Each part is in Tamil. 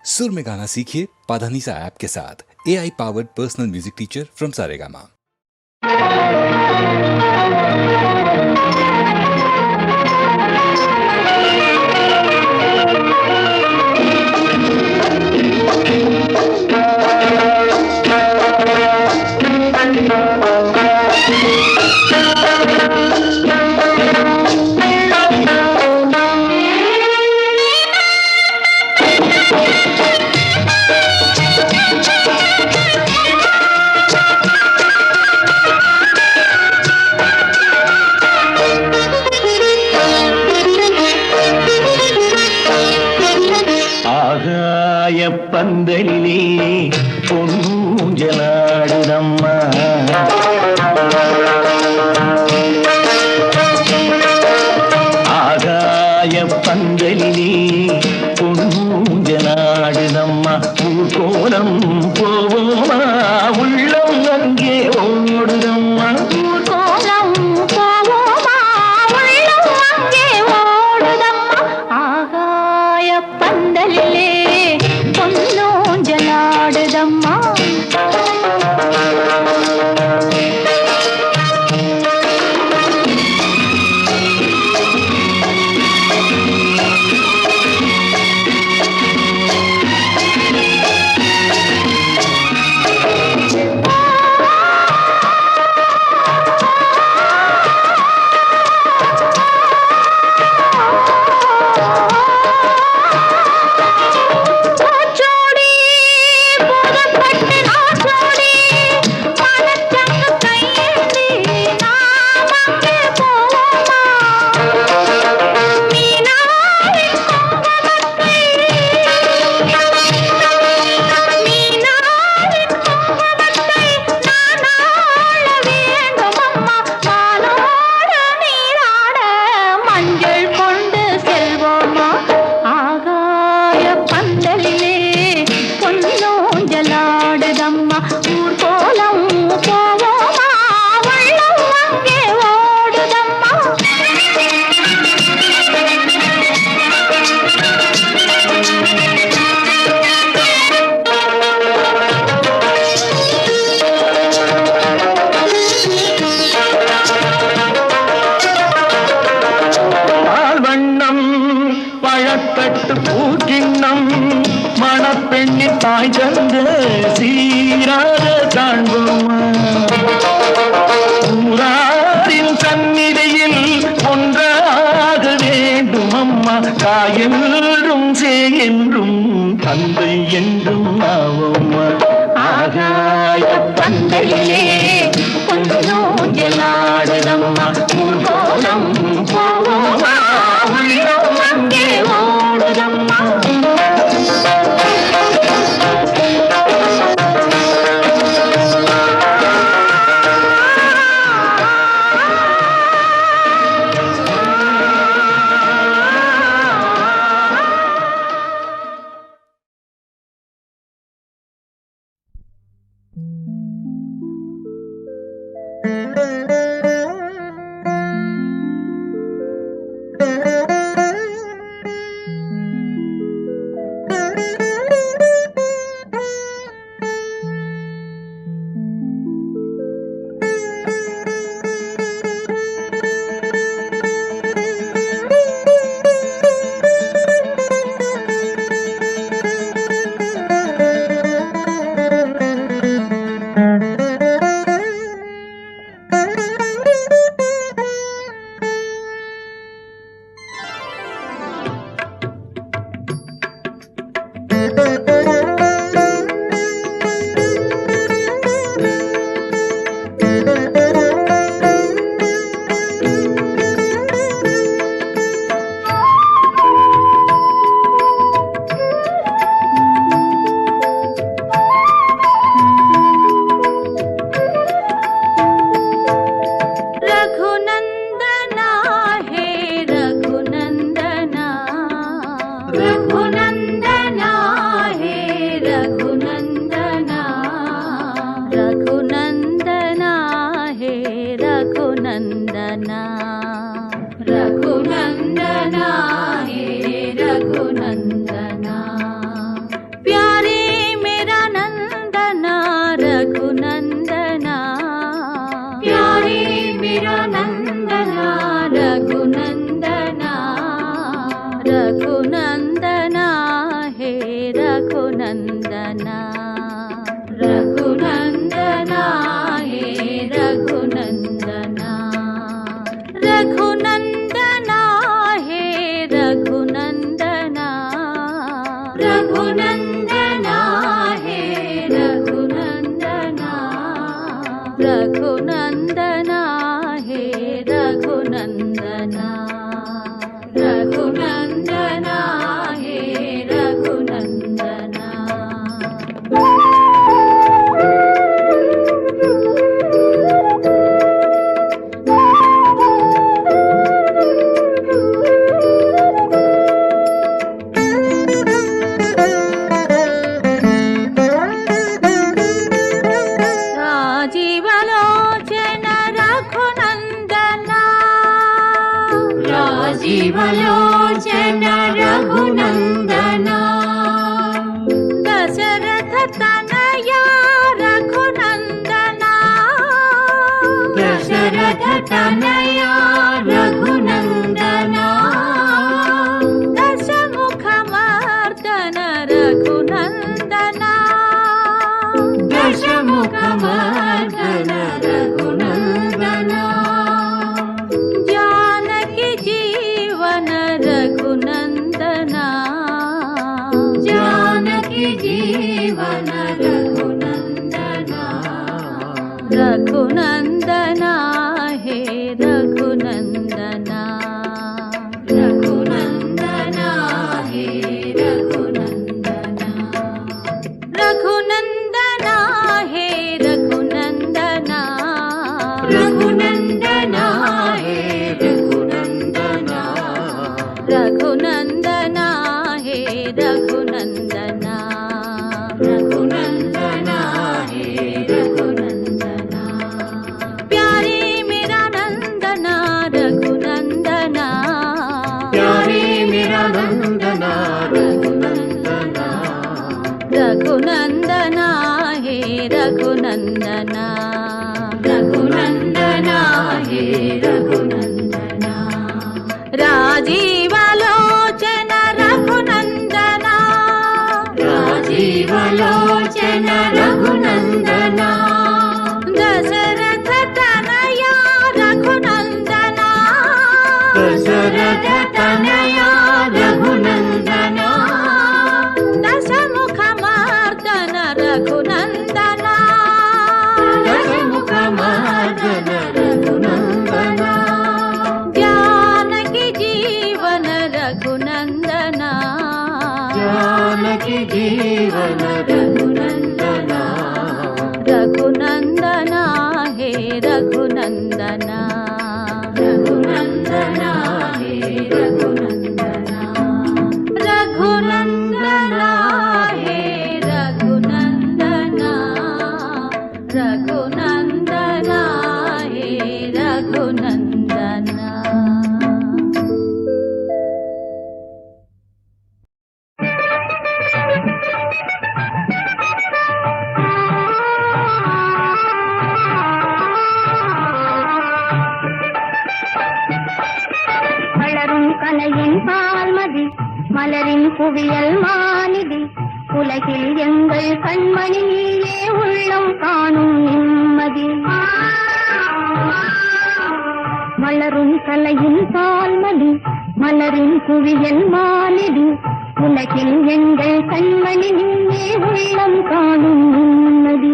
सुर में गाना सीखिए पाधानीसा ऐप के साथ। AI powered personal music teacher from Saregama. பந்தலிலே பொன்னூஞ்சலாடுதம்மா ஆகாய பந்தலிலே பொன்னூஞ்சலாடுதம்மா ஊர்கோலம் போவோமா உள்ளம் அங்கே ஓடுதம்மா ஊர்கோலம் போவோமா உள்ளம் அங்கே ஓடுதம்மா ஆகாய பந்தலிலே பொன்னூஞ்சலாடுதம்மா மணப்பெண்ணின் தாய் தந்த சீராக காண்போமா ஊராரின் சந்நிதியில் ஒன்றாக வேண்டும் அம்மா தாயென்றும் என்றும் தந்தை என்றும் ஆவோம்மா ஆகாய பந்தலிலே பொன்னூஞ்சலாடுதம்மா ஊர்கோலம் போவோமா உள்ளம் அங்கே ஓடுதம்மா रघुनन्दना रघुनन्दना हे रघुनन्दना रघुनन्दना हे रघुनन्दना रघुनन्दना हे रघुनन्दना रघुनन्दना हे रघुनन्दना रघुनन्दना हे रघुनन्दना राजीवलोचन रघुनन्दना दशरथ तनया रघुनन्दना दशरथ तनया रघुनन्दना दशमुखमर्दन रघुनन्दना दशमुखमर्दन रघुनन्दना रघुनन्दना जानकी जीवन रघुनन्दना रघुनन्दना हे रघुनन्दना रघुनन्दना हे रघुनन्दना रघुनन्दना हे रघुनन्दना रघुनन्दना हे रघुनन्दना रघुनन्दना हे रघुनन्दना रघुनन्दना हे रघुनन्दना प्यारे मेरा नंदना रघुनन्दना प्यारे मेरा नंदना रघुनन्दना रघुनन्दना हे रघुनन्दना रघुनन्दना हे रघुनन्दना राजीवलोचन रघुनन्दना राजीवलोचन रघुनन्दना दशरथ तनया रघुनन्दना दशरथ तनया रघुनन्दना दशमुखमर्दन रघुनन्दना दशमुखमर्दन रघुनन्दना रघुनन्दना जानकी जीवन रघुनन्दना रघुनन्दना हे रघुनन्दना रघुनन्दना हे रघुनन्दना रघुनन्दना हे रघुनन्दना रघुनन्दना हे रघुनन्दना கலையின் பால்மதி மலரின் குவியல் மாநிதி உலகில் எங்கள் கண்மணி நீயே உள்ளம் காணும் நிம்மதி மலரும் கலையின் பால்மதி மலரின் குவியல் மாநிதி உலகில் எங்கள் கண்மணி நீயே உள்ளம் காணும் நிம்மதி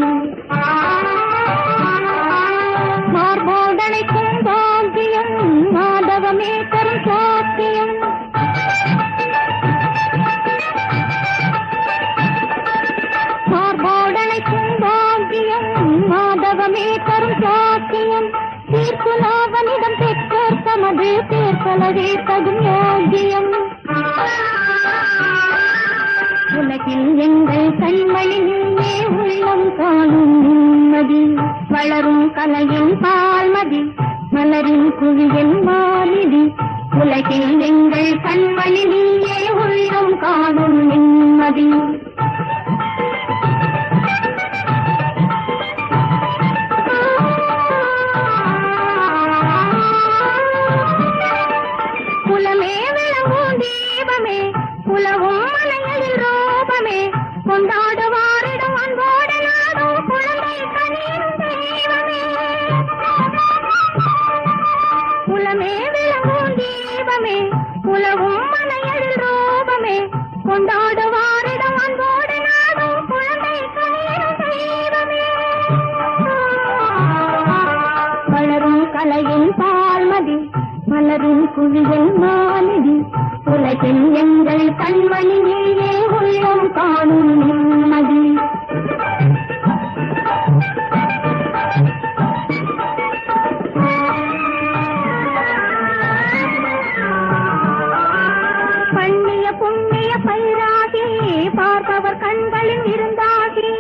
மார்போடனைக்கும் பாக்கியம் மாதவமே தரும் சாத்தியம் மார்போடனைக்கும் பாக்கியம் மாதவமே தரும் சாத்தியம் தீர்ப்புலாவனிடம் பெற்றோர் தமது தேர்தலவே தகும் யோகியம் உலகில் எங்கள் கண்மணி நீயே உள்ளம் காணும் நிம்மதி வளரும் கலையின் பால்மதி மலரின் குவியல் மாநிதி உலகில் எங்கள் கண்மணி நீயே உள்ளம் காணும் நிம்மதி குலமே விளங்கும் தீபமே குலவும் மலைகளில் ரூபமே கொண்டாடுவாரிடம் அன்போடு நாடும் குழந்தை கனியும் தெய்வமே. குலமே விளங்கும் தீபமே, உலவும் மனையல் ரூபமே, கொண்டாடுவாரிடம் அன்போடு நாடும் குழந்தை கனியும் தெய்வமே. வளரும் கலையின் பால்மதி, மலரும் குவியல் மாநிதி, உலகில் எங்கள் கண்மணியே உள்ளம் காணும் நிம்மதி. பண்ணிய புண்ணிய பயிராகி பார்ப்பவர் கண்களில் இருந்தாகி,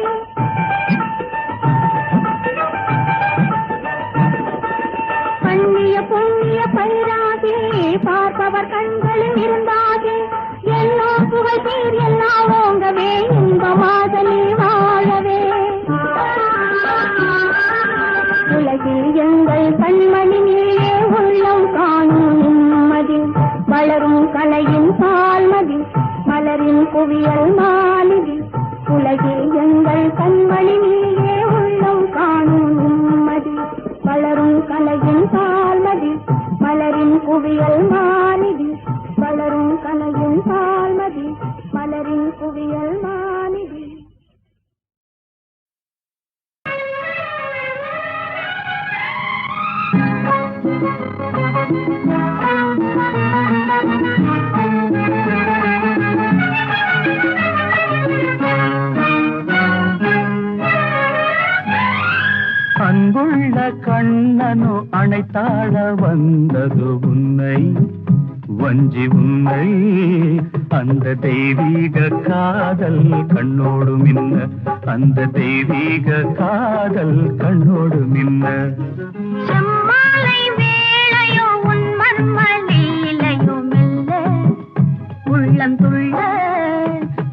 பண்ணிய புண்ணிய பயிராகி பார்ப்பவர் கண்களில் இருந்தாகி, எல்லா புகழ் பேர் எல்லாம் ஓங்கவே இன்பமாக நீ வாழவே. உலகில் எங்கள் கண்மணியே உள்ளம் காணும் நிம்மதி, வளரும் கலையின் பால்மதி, மலரின் குவியல் மாநிதி, உலகில் எங்கள் கண்மணியே உள்ளம் காணும் நிம்மதி, வளரும் கலையின் பால்மதி, மலரின் குவியல் மாநிதி, வளரும் கலையின் பால்மதி, மலரின் குவியல் மாநிதி. அன்புள்ள கண்ணனோ அணைத்தாழ வந்தது உன்னை, வஞ்சி உன்னை, அந்த தெய்வீக காதல் கண்ணோடு மின்ன, அந்த தெய்வீக காதல் கண்ணோடு மின்ன. செம்மாலை வேளையோ உன் மர்மலீலையோ மெல்ல உள்ளம் துள்ள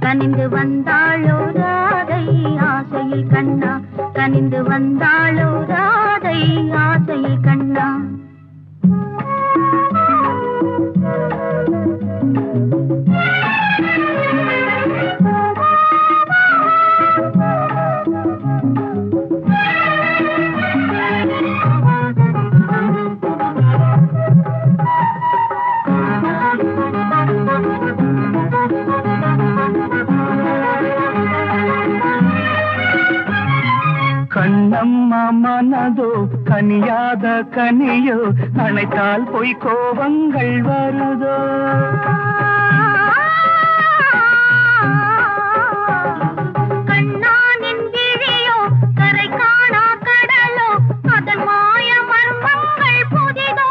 கனிந்து வந்தாளோ ராதை ஆசையில் கண்ணா, கனிந்து வந்தாளோ ராதை ஆசையில் கண்ணா. கண்ணம்மா மனதோ கனியாத கனியோ, அணைத்தால் பொய் கோபங்கள் வருதோ. கண்ணானின் விழியோ கரை காணா கடலோ, அதன் மாய மர்மங்கள் புதிதோ.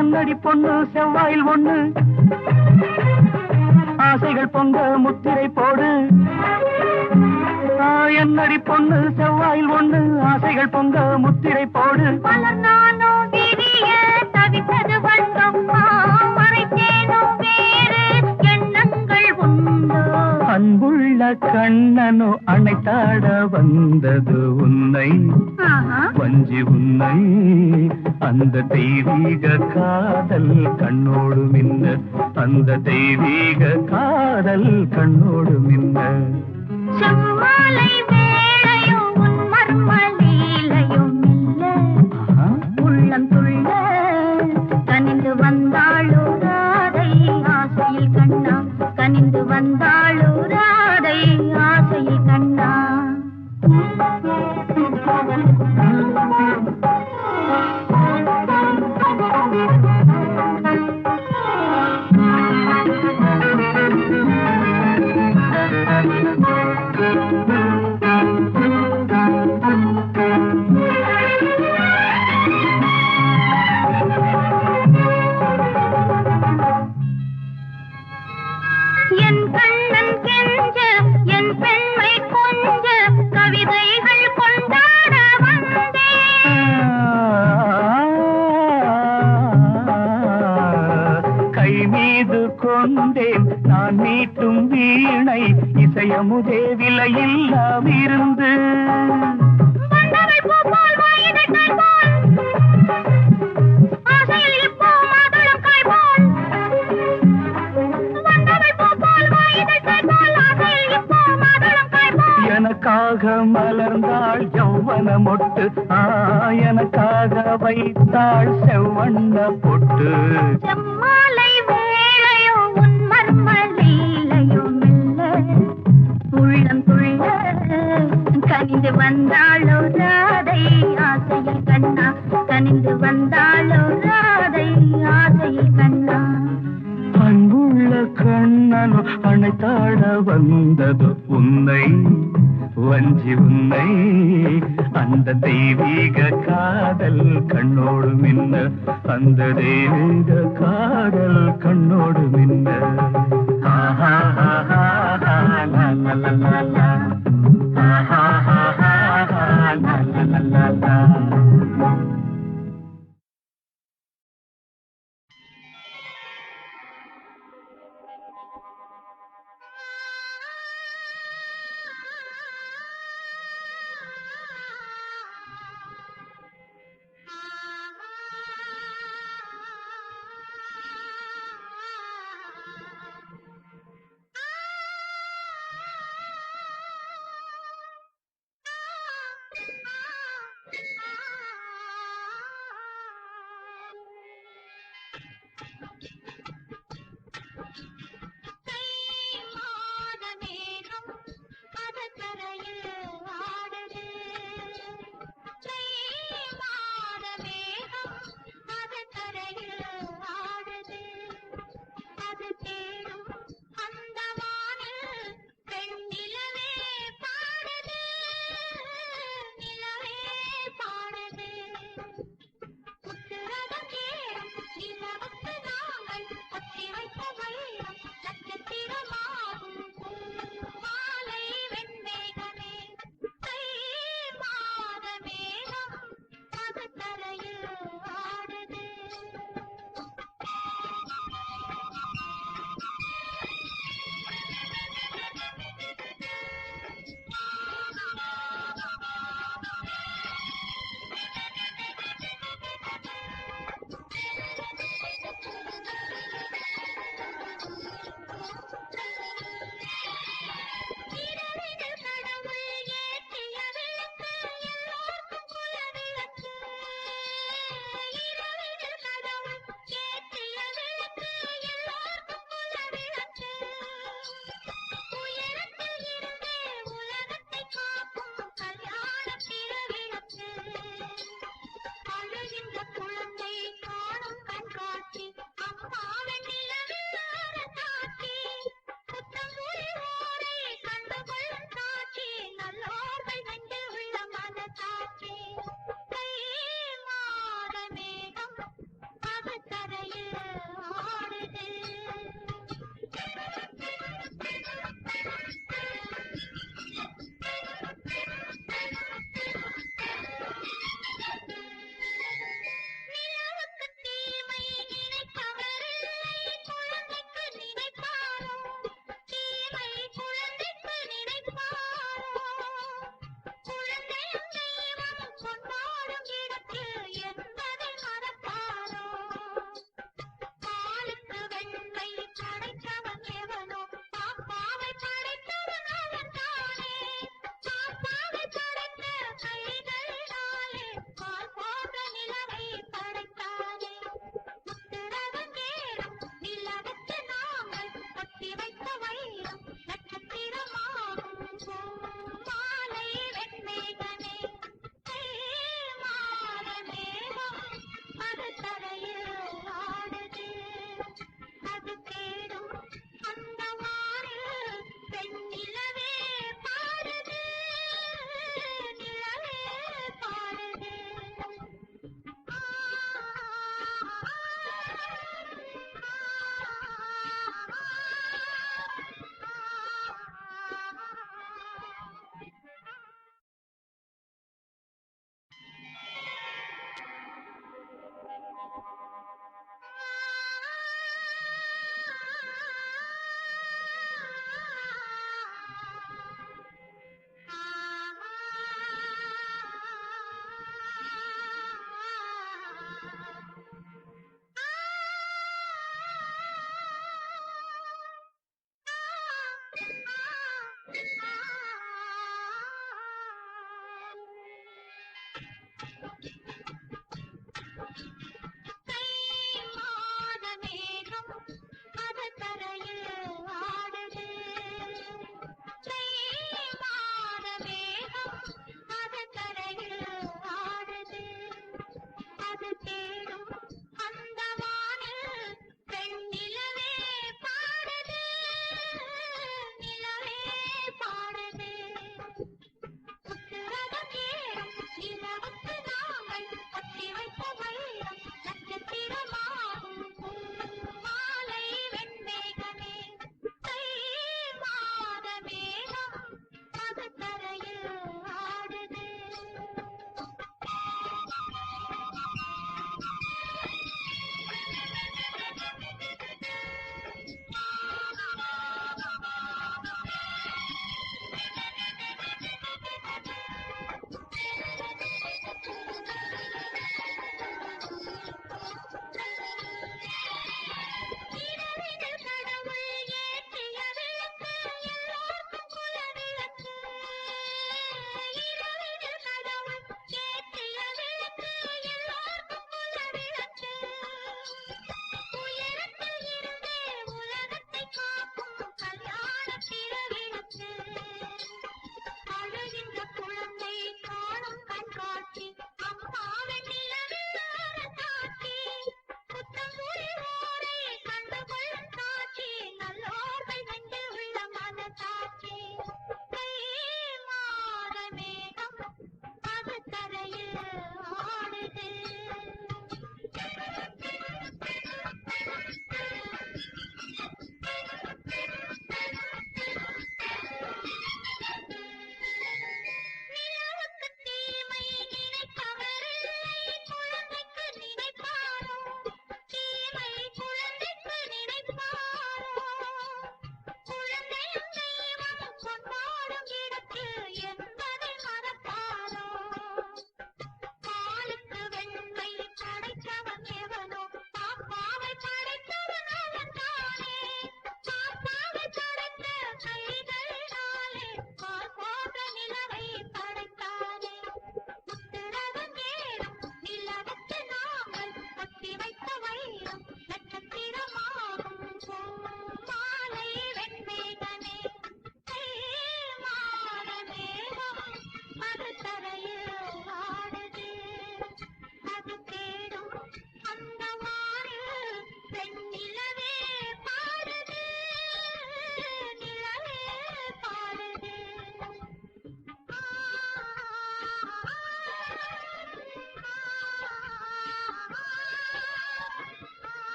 என்னடி பொண்ணு செவ்வாயில் ஒண்ணு, ஆசைகள் பொங்க முத்திரை போடு. என்னடி பொண்ணு செவ்வாயில் ஒண்ணு, ஆசைகள் பொங்க முத்திரை போடு. பலர் நானோ விரிய தவித்தது வந்தம்மா, மறைத்தேனோ வேறு எண்ணங்கள் உண்டோ. அன்புள்ள கண்ணனோ அணைத்தாட வந்தது உன்னை, வஞ்சி உன்னை, அந்த தெய்வீக காதல் கண்ணோடு மின்ன, அந்த தெய்வீக காதல் கண்ணோடு மின்ன. செம்மாலை வேளையோ உன் மர்மலீலையோ மெல்ல உள்ளம் துள்ள கனிந்து வந்தாளோ ராதை ஆசையில் கண்ணா, கனிந்து வந்தாளோ ராதை ஆசையில் கண்ணா. என் கண்ணன் கெஞ்ச, என் பெண்மை கொஞ்ச, கவிதைகள் கொண்டாட வந்தேன். கை மீது கொண்டேன் நான் மீட்டும் வீணை, இசையமுதே விலையில்லா விருந்து. வந்தவள் பூ போல் வாயிதழ்கள் போல், ஆசையில் இப்போ மாதுளம் காய் போல். வந்தவள் பூ போல் வாயிதழ்கள் போல், ஆசையில் எனக்காக மலர்ந்தாள் யௌவன மொட்டு எனக்காக வைத்தாள் செவ்வண்ண பொட்டு செம்மாலை வேளையோ உன் மர்ம லீலையோ மெல்ல உள்ளம் துள்ள கனிந்து வந்தாளோ ராதை ஆசையில் கண்ணா கனிந்து வந்தாளோ ராதை ஆசையில் கண்ணா அன்புள்ள கண்ணனோ அணைத்தாட வந்தது உன்னை வஞ்சி உன்னை அந்த தெய்வீக காதல் கண்ணோடு மின்ன அந்த தெய்வீக காதல் கண்ணோடு மின்ன ஆஹா ஆஹா ஆஹா லா லா லா லா ஆஹா